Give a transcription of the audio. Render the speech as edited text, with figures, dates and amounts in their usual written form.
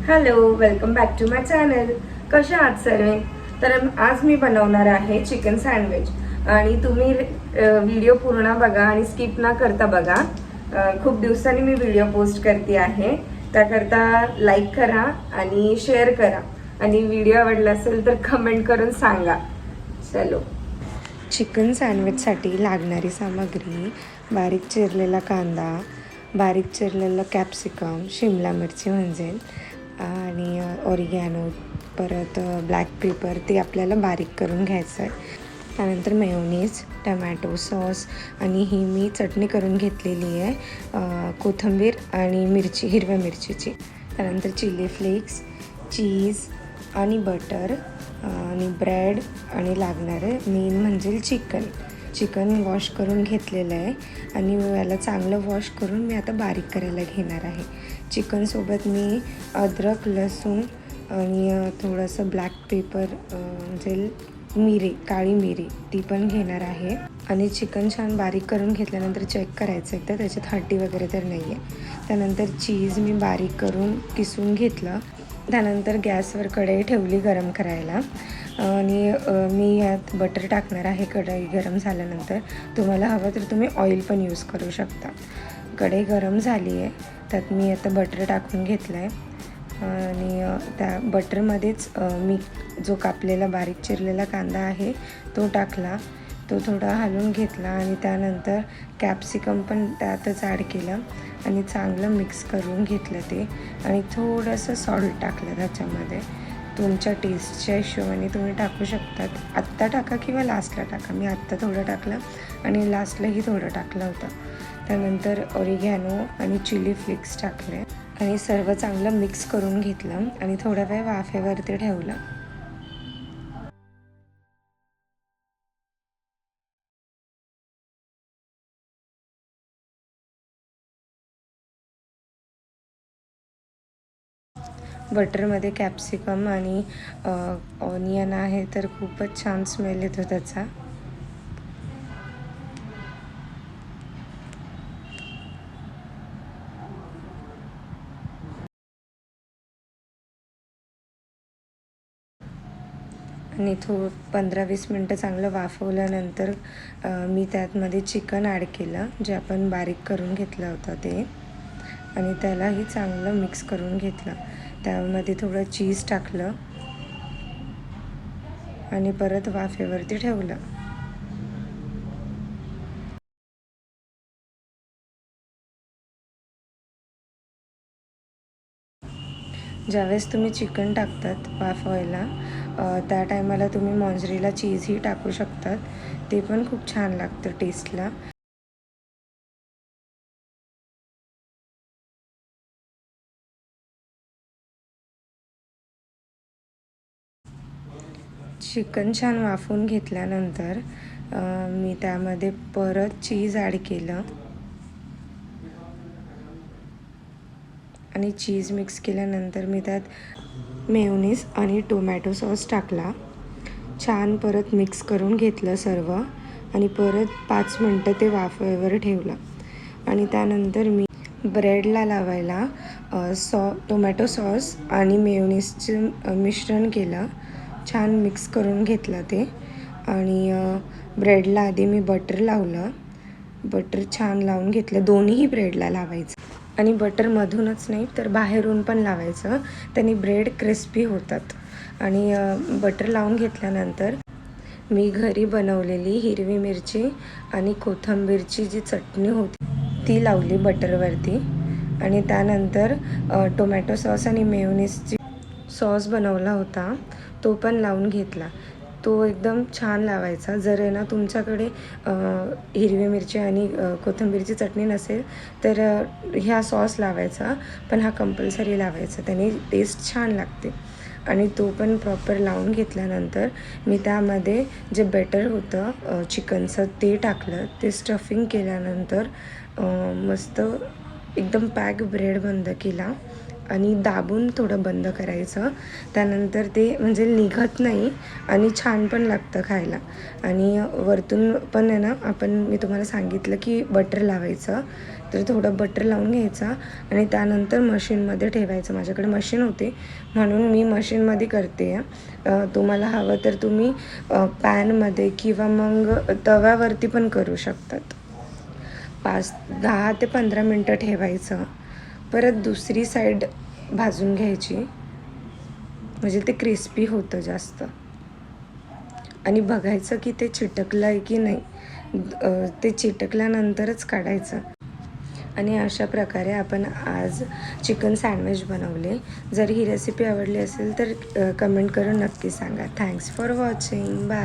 Hello, welcome back to my channel. कशा आहात सर्व? तर आज मी बनवणार आहे चिकन सँडविच आणि तुम्ही व्हिडिओ पूर्ण बघा आणि स्किप ना करता बघा. खूप दिवसांनी मी व्हिडिओ पोस्ट करते आहे, त्याकरता लाईक करा आणि शेअर करा आणि व्हिडिओ आवडला असेल तर कमेंट करून सांगा. चलो. चिकन सँडविचसाठी लागणारी सामग्री: बारीक चिरलेला कांदा, बारीक चिरलेलं कॅप्सिकम, शिमला मिरची म्हणजे, आणि ऑरिगॅनो, परत ब्लॅक पेपर ते आपल्याला बारीक करून घ्यायचं आहे. त्यानंतर मेयोनीज, टमॅटो सॉस आणि ही मी चटणी करून घेतलेली आहे कोथिंबीर आणि मिरची, हिरव्या मिरचीची. त्यानंतर चिली फ्लेक्स, चीज आणि बटर आणि ब्रेड आणि लागणारे मेन म्हणजे चिकन वॉश करून घेतलेलं आहे आणि याला चांगलं वॉश करून मी आता बारीक करायला घेणार आहे. चिकनसोबत मी अद्रक, लसूण आणि थोडंसं ब्लॅक पेपर म्हणजे मिरी, काळी मिरी ती पण घेणार आहे. आणि चिकन छान बारीक करून घेतल्यानंतर चेक करायचं एकदा त्याच्यात हड्डी वगैरे तर नाही आहे. त्यानंतर चीज मी बारीक करून किसून घेतलं. त्यानंतर गॅसवर कढई ठेवली गरम करायला आणि मी यात बटर टाकणार आहे. कढई गरम झाल्यानंतर तुम्हाला हवं तर तुम्ही ऑइल पण यूज करू शकता. कढई गरम झाली आहे, त्यात मी आता बटर टाकून घेतलं आहे आणि त्या बटरमध्येच मी जो कापलेला बारीक चिरलेला कांदा आहे तो टाकला. तो थोडा हलवून घेतला आणि त्यानंतर कॅप्सिकम पण त्यातच ॲड केलं आणि चांगलं मिक्स करून घेतलं ते. आणि थोडंसं सॉल्ट टाकलं त्याच्यामध्ये. तुमच्या टेस्टच्या हिशोबाने तुम्ही टाकू शकतात. आत्ता टाका किंवा लास्टला टाका. मी आत्ता थोडं टाकलं आणि लास्टलाही थोडं टाकलं होतं. त्यानंतर ऑरिगॅनो आणि चिली फ्लेक्स टाकले आणि सर्व चांगलं मिक्स करून घेतलं आणि थोडा वेळ वाफेवरती ठेवलं. बटरमध्ये कॅप्सिकम आणि ऑनियन आहे तर खूपच छान स्मेल येतो त्याचा. आणि 15-20 मिनटं चांगलं वाफवल्यानंतर मी त्यातमध्ये चिकन ॲड केलं जे आपण बारीक करून घेतलं होतं ते, आणि त्यालाही चांगलं मिक्स करून घेतलं. त्यामध्ये थोडं चीज टाकलं आणि परत वाफेवरती ठेवलं. ज्यावेळेस तुम्ही चिकन टाकतात वाफवायला त्या टायमाला तुम्ही मॉन्झरेला चीजही टाकू शकतात. ते पण खूप छान लागतं टेस्टला. चिकन छान वाफवून घेतल्यानंतर मी त्यामध्ये परत चीज ॲड केलं आणि चीज मिक्स केल्यानंतर मी त्यात मेयोनीज आणि टोमॅटो सॉस टाकला. छान परत मिक्स करून घेतलं सर्व आणि परत 5 मिनटं ते वाफेवर ठेवलं. आणि त्यानंतर मी ब्रेडला लावायला टोमॅटो सॉस आणि मेयोनीजचं मिश्रण केलं. छान मिक्स करून घेतलं ते आणि ब्रेडला आधी मी बटर लावलं. बटर छान लावून घेतलं. दोन्हीही ब्रेडला लावायचं आणि बटरमधूनच नाही तर बाहेरून पण लावायचं, त्याने ब्रेड क्रिस्पी होतात. आणि बटर लावून घेतल्यानंतर मी घरी बनवलेली हिरवी मिरची आणि कोथिंबीरची जी चटणी होती ती लावली बटरवरती. आणि त्यानंतर टोमॅटो सॉस आणि मेयोनीजची सॉस बनवला होता तो पण लावून घेतला. तो एकदम छान लावायचा. जर आहे ना तुमच्याकडे हिरवी मिरची आणि कोथिंबीरची चटणी नसेल तर ह्या सॉस लावायचा, पण हा कंपल्सरी लावायचा, त्याने टेस्ट छान लागते. आणि तो पण प्रॉपर लावून घेतल्यानंतर मी त्यामध्ये जे बॅटर होतं चिकनचं ते टाकलं. ते स्टफिंग केल्यानंतर मस्त एकदम पॅक ब्रेड बंद केला आणि दाबून थोडं बंद करायचं. त्यानंतर ते म्हणजे निघत नाही आणि छान पण लागतं खायला. आणि वरतून पण आहे ना मी तुम्हाला सांगितलं की बटर लावायचं, तर थोडं बटर लावून घ्यायचा आणि त्यानंतर मशीनमध्ये ठेवायचं. माझ्याकडे मशीन होती म्हणून मी मशीनमध्ये करते आहे. तुम्हाला हवं तर तुम्ही पॅनमध्ये किंवा मग तव्यावरती पण करू शकतात. 10 ते 15 मिनटं ठेवायचं. परत दुसरी साईड भाजून घ्यायची, म्हणजे ते क्रिस्पी होतं जास्त. आणि बघायचं की ते चिटकलं आहे की नाही. ते चिटकल्यानंतरच काढायचं. आणि अशा प्रकारे आपण आज चिकन सँडविच बनवले. जर ही रेसिपी आवडली असेल तर कमेंट करून नक्की सांगा. Thanks for watching. बाय.